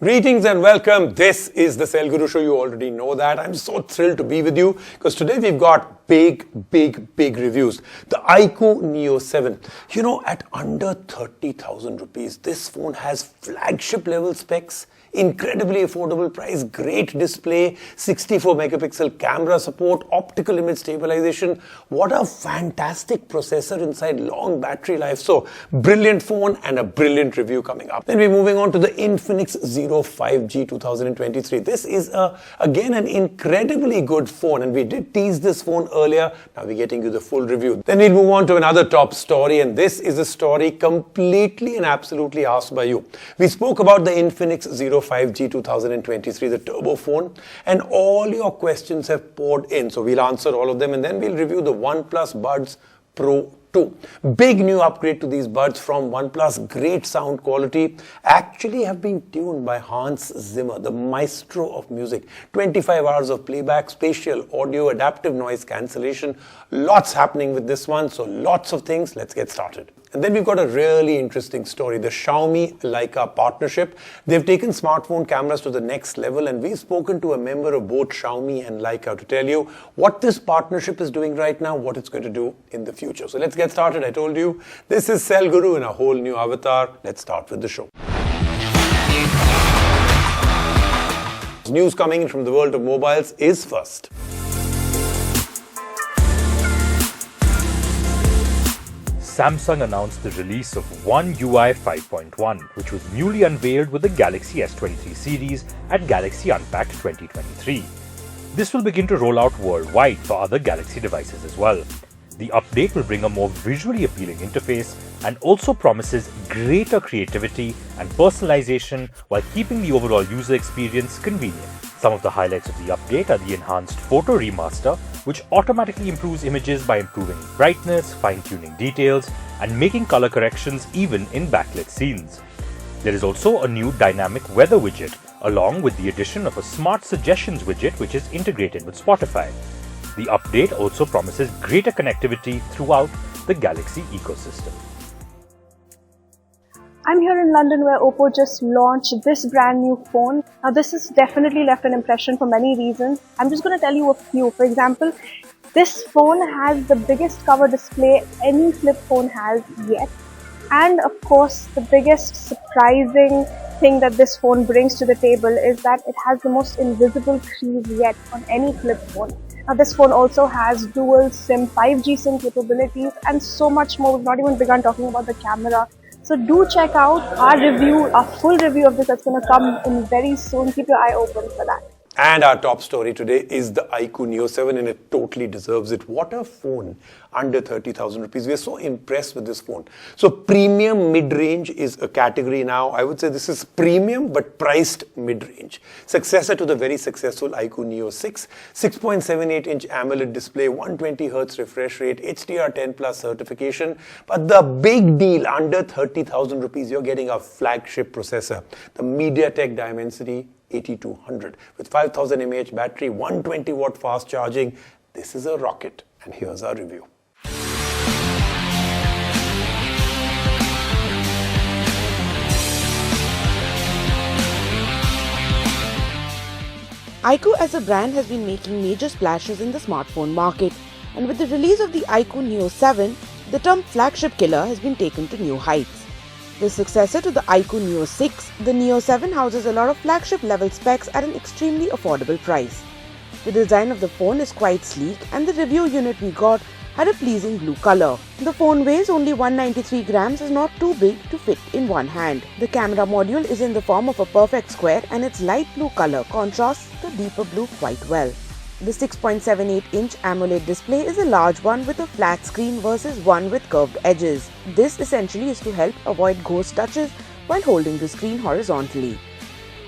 Greetings and welcome. This is the Cell Guru Show. You already know that. I'm so thrilled to be with you because today we've got big reviews. The iQoo Neo 7. You know, at under 30,000 rupees, this phone has flagship level specs, incredibly affordable price, great display, 64 megapixel camera support, optical image stabilization. What a fantastic processor inside, long battery life. So, brilliant phone and a brilliant review coming up. Then we're moving on to the Infinix Zero 5G 2023. This is again an incredibly good phone, and we did tease this phone earlier. Now we're getting you the full review. Then we'll move on to another top story, and this is a story completely and absolutely asked by you. We spoke about the Infinix Zero 5G 2023, the turbo phone, and all your questions have poured in. So we'll answer all of them, and then we'll review the OnePlus Buds Pro 2. Big new upgrade to these buds from OnePlus. Great sound quality. Actually have been tuned by Hans Zimmer, the maestro of music. 25 hours of playback, spatial audio, adaptive noise cancellation. Lots happening with this one, so lots of things. Let's get started. And then we've got a really interesting story, the Xiaomi-Leica partnership. They've taken smartphone cameras to the next level, and we've spoken to a member of both Xiaomi and Leica to tell you what this partnership is doing right now, what it's going to do in the future. So let's get started. I told you, this is Cell Guru in a whole new avatar. Let's start with the show. News coming in from the world of mobiles is first. Samsung announced the release of One UI 5.1, which was newly unveiled with the Galaxy S23 series at Galaxy Unpacked 2023. This will begin to roll out worldwide for other Galaxy devices as well. The update will bring a more visually appealing interface and also promises greater creativity and personalization while keeping the overall user experience convenient. Some of the highlights of the update are the enhanced photo remaster, which automatically improves images by improving brightness, fine-tuning details, and making color corrections even in backlit scenes. There is also a new dynamic weather widget, along with the addition of a smart suggestions widget which is integrated with Spotify. The update also promises greater connectivity throughout the Galaxy ecosystem. I'm here in London where Oppo just launched this brand new phone. Now this has definitely left an impression for many reasons. I'm just going to tell you a few. For example, this phone has the biggest cover display any flip phone has yet. And of course, the biggest surprising thing that this phone brings to the table is that it has the most invisible crease yet on any flip phone. Now this phone also has dual SIM, 5G SIM capabilities and so much more. We've not even begun talking about the camera. So do check out our review, our full review of this that's going to come in very soon. Keep your eye open for that. And our top story today is the iQoo Neo 7, and it totally deserves it. What a phone under 30,000 rupees. We are so impressed with this phone. So premium mid-range is a category now. I would say this is premium but priced mid-range. Successor to the very successful iQoo Neo 6, 6.78-inch AMOLED display, 120Hz refresh rate, HDR10 Plus certification. But the big deal, under 30,000 rupees, you're getting a flagship processor, the MediaTek Dimensity 8200 with 5000 mAh battery, 120 watt fast charging. This is a rocket, and here's our review. iQoo as a brand has been making major splashes in the smartphone market, and with the release of the iQoo Neo 7, the term flagship killer has been taken to new heights. The successor to the iQoo Neo 6, the Neo 7 houses a lot of flagship level specs at an extremely affordable price. The design of the phone is quite sleek, and the review unit we got had a pleasing blue color. The phone weighs only 193 grams, is not too big to fit in one hand. The camera module is in the form of a perfect square, and its light blue color contrasts the deeper blue quite well. The 6.78-inch AMOLED display is a large one with a flat screen versus one with curved edges. This essentially is to help avoid ghost touches while holding the screen horizontally.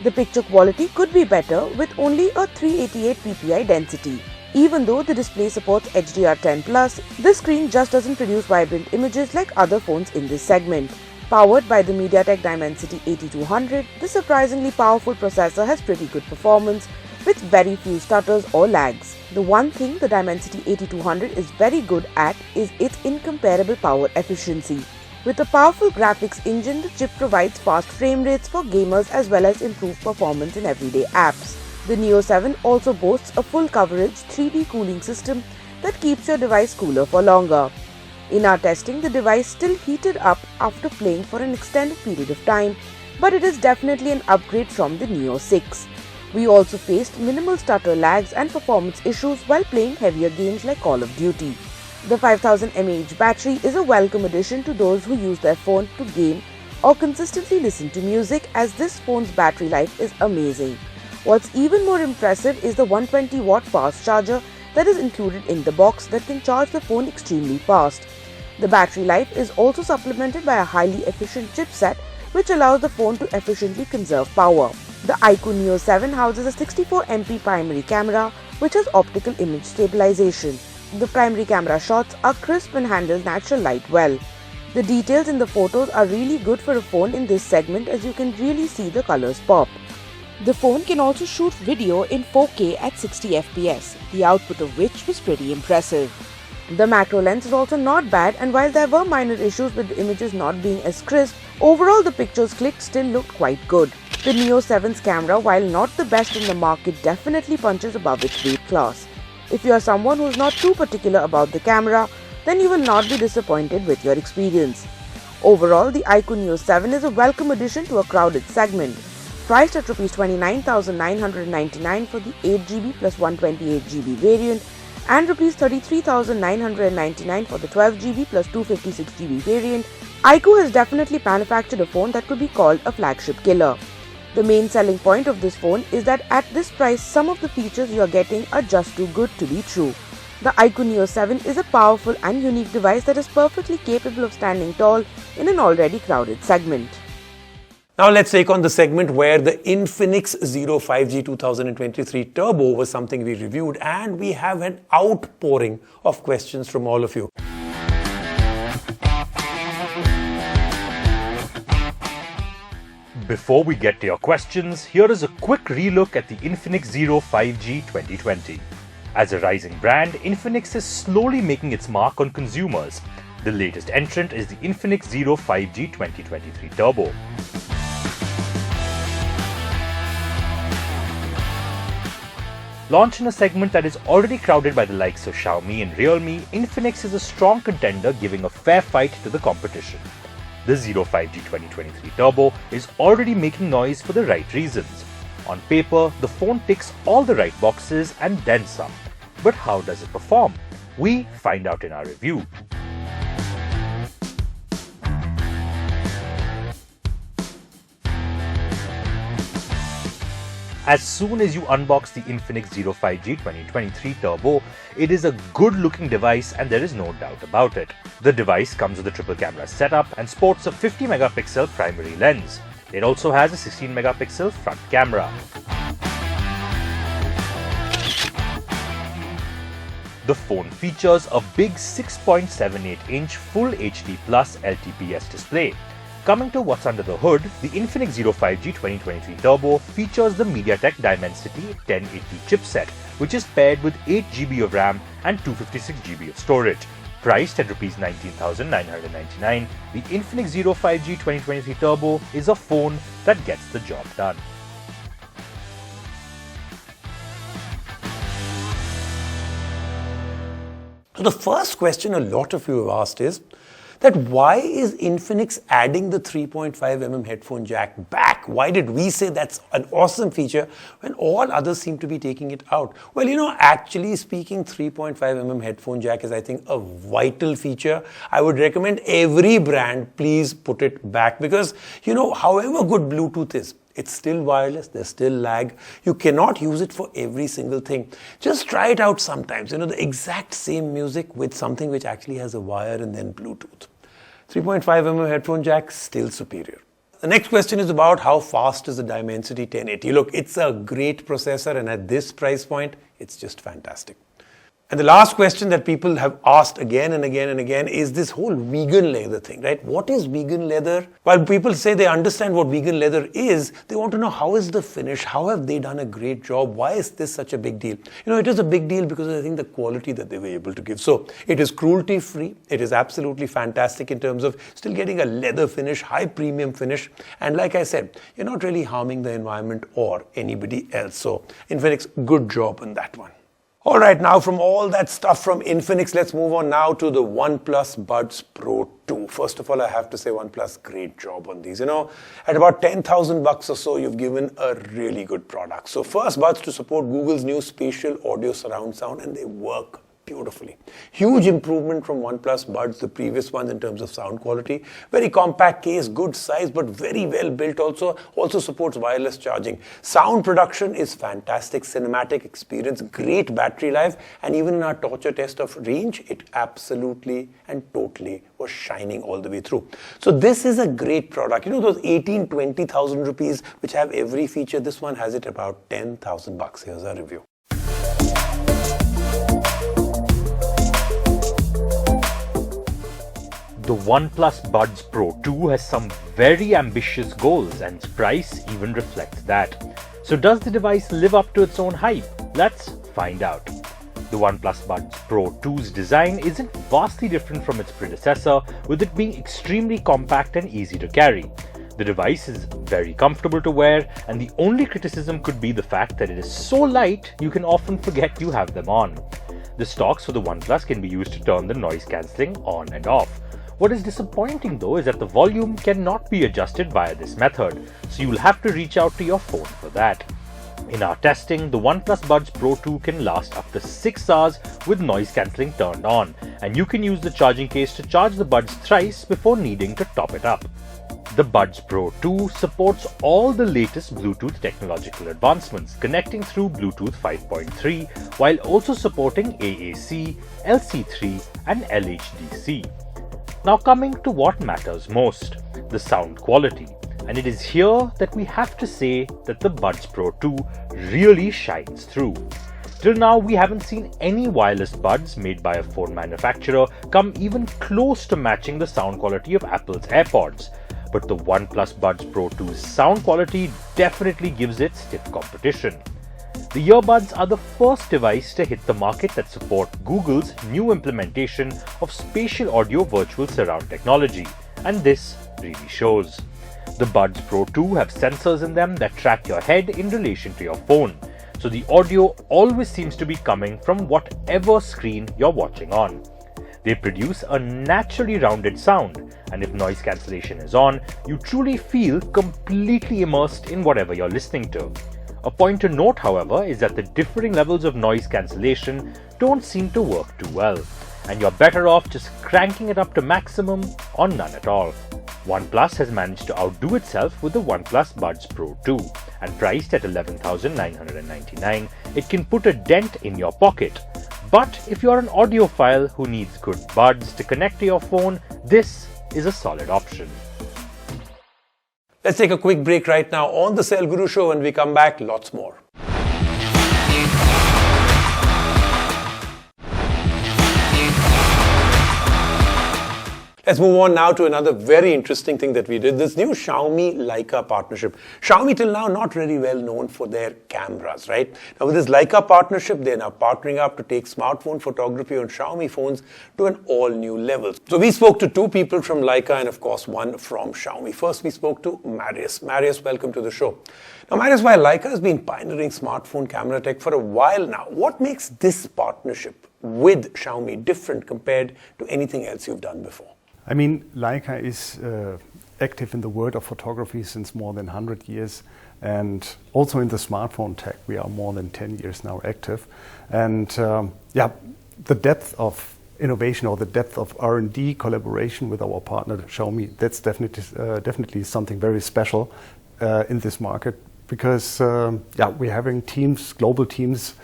The picture quality could be better with only a 388 ppi density. Even though the display supports HDR10+, this screen just doesn't produce vibrant images like other phones in this segment. Powered by the MediaTek Dimensity 8200, the surprisingly powerful processor has pretty good performance with very few stutters or lags. The one thing the Dimensity 8200 is very good at is its incomparable power efficiency. With a powerful graphics engine, the chip provides fast frame rates for gamers as well as improved performance in everyday apps. The Neo 7 also boasts a full coverage 3D cooling system that keeps your device cooler for longer. In our testing, the device still heated up after playing for an extended period of time, but it is definitely an upgrade from the Neo 6. We also faced minimal stutter lags and performance issues while playing heavier games like Call of Duty. The 5000 mAh battery is a welcome addition to those who use their phone to game or consistently listen to music, as this phone's battery life is amazing. What's even more impressive is the 120-watt fast charger that is included in the box that can charge the phone extremely fast. The battery life is also supplemented by a highly efficient chipset which allows the phone to efficiently conserve power. The iQoo Neo 7 houses a 64MP primary camera which has optical image stabilization. The primary camera shots are crisp and handle natural light well. The details in the photos are really good for a phone in this segment, as you can really see the colors pop. The phone can also shoot video in 4K at 60fps, the output of which was pretty impressive. The macro lens is also not bad, and while there were minor issues with the images not being as crisp, overall the pictures clicked still looked quite good. The Neo 7's camera, while not the best in the market, definitely punches above its weight class. If you are someone who is not too particular about the camera, then you will not be disappointed with your experience. Overall, the iQoo Neo 7 is a welcome addition to a crowded segment. Priced at Rs 29,999 for the 8GB plus 128GB variant and Rs 33,999 for the 12GB plus 256GB variant, iQoo has definitely manufactured a phone that could be called a flagship killer. The main selling point of this phone is that at this price, some of the features you are getting are just too good to be true. The iQoo Neo 7 is a powerful and unique device that is perfectly capable of standing tall in an already crowded segment. Now let's take on the segment where the Infinix Zero 5G 2023 Turbo was something we reviewed, and we have an outpouring of questions from all of you. Before we get to your questions, here is a quick relook at the Infinix Zero 5G 2020. As a rising brand, Infinix is slowly making its mark on consumers. The latest entrant is the Infinix Zero 5G 2023 Turbo. Launched in a segment that is already crowded by the likes of Xiaomi and Realme, Infinix is a strong contender, giving a fair fight to the competition. The Zero 5G 2023 Turbo is already making noise for the right reasons. On paper, the phone ticks all the right boxes and then some. But how does it perform? We find out in our review. As soon as you unbox the Infinix Zero 5G 2023 Turbo, it is a good-looking device and there is no doubt about it. The device comes with a triple camera setup and sports a 50-megapixel primary lens. It also has a 16-megapixel front camera. The phone features a big 6.78-inch Full HD Plus LTPS display. Coming to what's under the hood, the Infinix Zero 5G 2023 Turbo features the MediaTek Dimensity 1080 chipset, which is paired with 8GB of RAM and 256GB of storage. Priced at Rs 19,999, the Infinix Zero 5G 2023 Turbo is a phone that gets the job done. So the first question a lot of you have asked is that why is Infinix adding the 3.5mm headphone jack back? Why did we say that's an awesome feature when all others seem to be taking it out? Well, actually speaking, 3.5mm headphone jack is, I think, a vital feature. I would recommend every brand please put it back because, however good Bluetooth is, it's still wireless, there's still lag. You cannot use it for every single thing. Just try it out sometimes. The exact same music with something which actually has a wire and then Bluetooth. 3.5mm headphone jack, still superior. The next question is about how fast is the Dimensity 1080. Look, it's a great processor and at this price point, it's just fantastic. And the last question that people have asked again and again and again is this whole vegan leather thing, right? What is vegan leather? While people say they understand what vegan leather is, they want to know how is the finish? How have they done a great job? Why is this such a big deal? You know, it is a big deal because I think the quality that they were able to give. So it is cruelty free. It is absolutely fantastic in terms of still getting a leather finish, high premium finish. And like I said, you're not really harming the environment or anybody else. So Infinix, good job on that one. All right, now from all that stuff from Infinix, let's move on now to the OnePlus Buds Pro 2. First of all, I have to say OnePlus, great job on these. You know, at about 10,000 bucks or so, you've given a really good product. So first, buds to support Google's new spatial audio surround sound, and they work beautifully. Huge improvement from OnePlus Buds, the previous ones in terms of sound quality. Very compact case, good size, but very well built also. Also supports wireless charging. Sound production is fantastic, cinematic experience, great battery life, and even in our torture test of range, it absolutely and totally was shining all the way through. So this is a great product. You know those 18-20,000 rupees which have every feature, this one has it about 10,000 bucks. Here's our review. The OnePlus Buds Pro 2 has some very ambitious goals and its price even reflects that. So does the device live up to its own hype? Let's find out. The OnePlus Buds Pro 2's design isn't vastly different from its predecessor, with it being extremely compact and easy to carry. The device is very comfortable to wear, and the only criticism could be the fact that it is so light you can often forget you have them on. The stalks for the OnePlus can be used to turn the noise cancelling on and off. What is disappointing though is that the volume cannot be adjusted via this method, so you'll have to reach out to your phone for that. In our testing, the OnePlus Buds Pro 2 can last up to 6 hours with noise cancelling turned on, and you can use the charging case to charge the buds thrice before needing to top it up. The Buds Pro 2 supports all the latest Bluetooth technological advancements, connecting through Bluetooth 5.3 while also supporting AAC, LC3 and LHDC. Now coming to what matters most, the sound quality. And it is here that we have to say that the Buds Pro 2 really shines through. Till now, we haven't seen any wireless buds made by a phone manufacturer come even close to matching the sound quality of Apple's AirPods. But the OnePlus Buds Pro 2's sound quality definitely gives it stiff competition. The earbuds are the first device to hit the market that support Google's new implementation of spatial audio virtual surround technology, and this really shows. The Buds Pro 2 have sensors in them that track your head in relation to your phone, so the audio always seems to be coming from whatever screen you're watching on. They produce a naturally rounded sound, and if noise cancellation is on, you truly feel completely immersed in whatever you're listening to. A point to note, however, is that the differing levels of noise cancellation don't seem to work too well, and you're better off just cranking it up to maximum or none at all. OnePlus has managed to outdo itself with the OnePlus Buds Pro 2, and priced at $11,999, it can put a dent in your pocket. But if you're an audiophile who needs good buds to connect to your phone, this is a solid option. Let's take a quick break right now on the Sale Guru Show. When we come back, lots more. Let's move on now to another very interesting thing that we did, this new Xiaomi-Leica partnership. Xiaomi till now not really well known for their cameras, right? Now with this Leica partnership, they're now partnering up to take smartphone photography on Xiaomi phones to an all-new level. So we spoke to two people from Leica and of course one from Xiaomi. First we spoke to Marius. Marius, welcome to the show. Now Marius, while Leica has been pioneering smartphone camera tech for a while now, what makes this partnership with Xiaomi different compared to anything else you've done before? I mean, Leica is active in the world of photography since more than 100 years, and also in the smartphone tech we are more than 10 years now active. And the depth of innovation or the depth of R&D collaboration with our partner Xiaomi, that's definitely something very special in this market, because we're having teams, global teams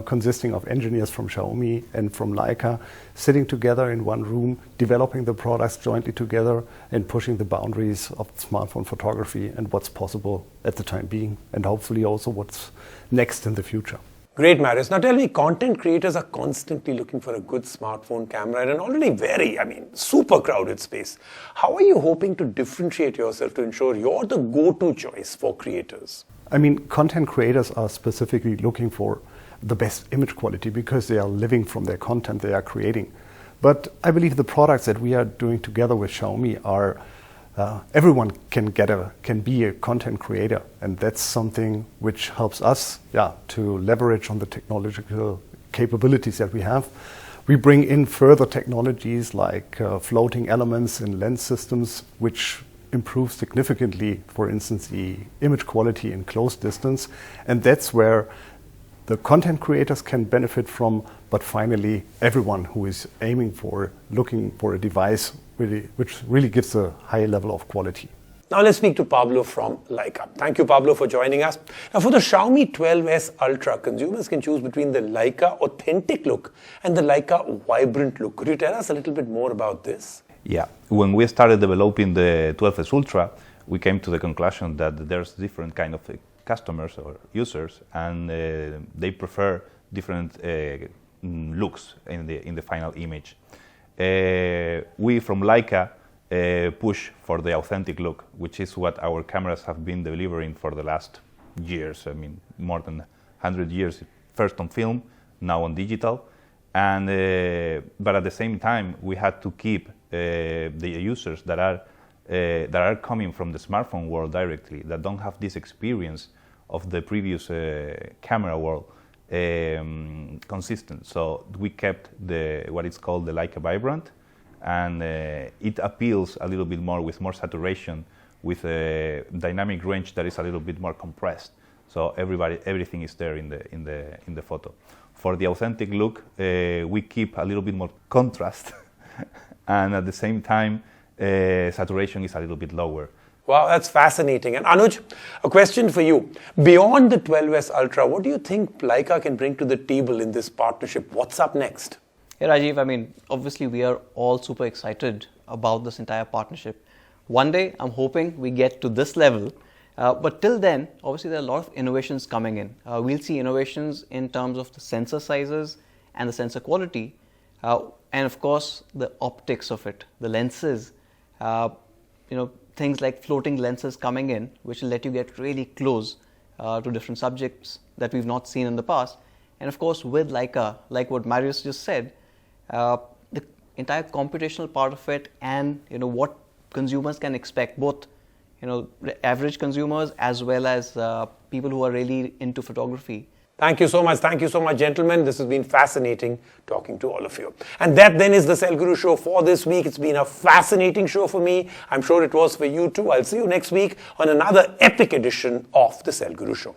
consisting of engineers from Xiaomi and from Leica sitting together in one room, developing the products jointly together and pushing the boundaries of smartphone photography and what's possible at the time being, and hopefully also what's next in the future. Great, Marius. Now tell me, content creators are constantly looking for a good smartphone camera in an already very, super crowded space. How are you hoping to differentiate yourself to ensure you're the go-to choice for creators? Content creators are specifically looking for the best image quality because they are living from their content they are creating. But I believe the products that we are doing together with Xiaomi are everyone can be a content creator, and that's something which helps us to leverage on the technological capabilities that we have. We bring in further technologies like floating elements in lens systems, which improve significantly, for instance, the image quality in close distance, and that's where the content creators can benefit from, but finally everyone who is looking for a device which really gives a high level of quality. Now let's speak to Pablo from Leica. Thank you, Pablo, for joining us. Now for the Xiaomi 12S Ultra, consumers can choose between the Leica authentic look and the Leica vibrant look. Could you tell us a little bit more about this? Yeah, when we started developing the 12S Ultra, we came to the conclusion that there's different kind of customers or users, and they prefer different looks in the final image. We from Leica push for the authentic look, which is what our cameras have been delivering for the last years. More than 100 years, first on film, now on digital. And but at the same time, we had to keep the users that are coming from the smartphone world directly, that don't have this experience of the previous camera world, consistent. So we kept what is called the Leica Vibrant, and it appeals a little bit more with more saturation, with a dynamic range that is a little bit more compressed. So everything is there in the photo. For the authentic look, we keep a little bit more contrast, and at the same time, saturation is a little bit lower. Wow, that's fascinating. And Anuj, a question for you. Beyond the 12S Ultra, what do you think Leica can bring to the table in this partnership? What's up next? Yeah, Rajiv, obviously we are all super excited about this entire partnership. One day, I'm hoping we get to this level. But till then, obviously there are a lot of innovations coming in. We'll see innovations in terms of the sensor sizes and the sensor quality. And of course, the optics of it, the lenses, things like floating lenses coming in, which will let you get really close to different subjects that we've not seen in the past. And of course, with Leica, like what Marius just said, the entire computational part of it, and what consumers can expect, both average consumers as well as people who are really into photography. Thank you so much. Thank you so much, gentlemen. This has been fascinating talking to all of you. And that then is the Cell Guru Show for this week. It's been a fascinating show for me. I'm sure it was for you too. I'll see you next week on another epic edition of the Cell Guru Show.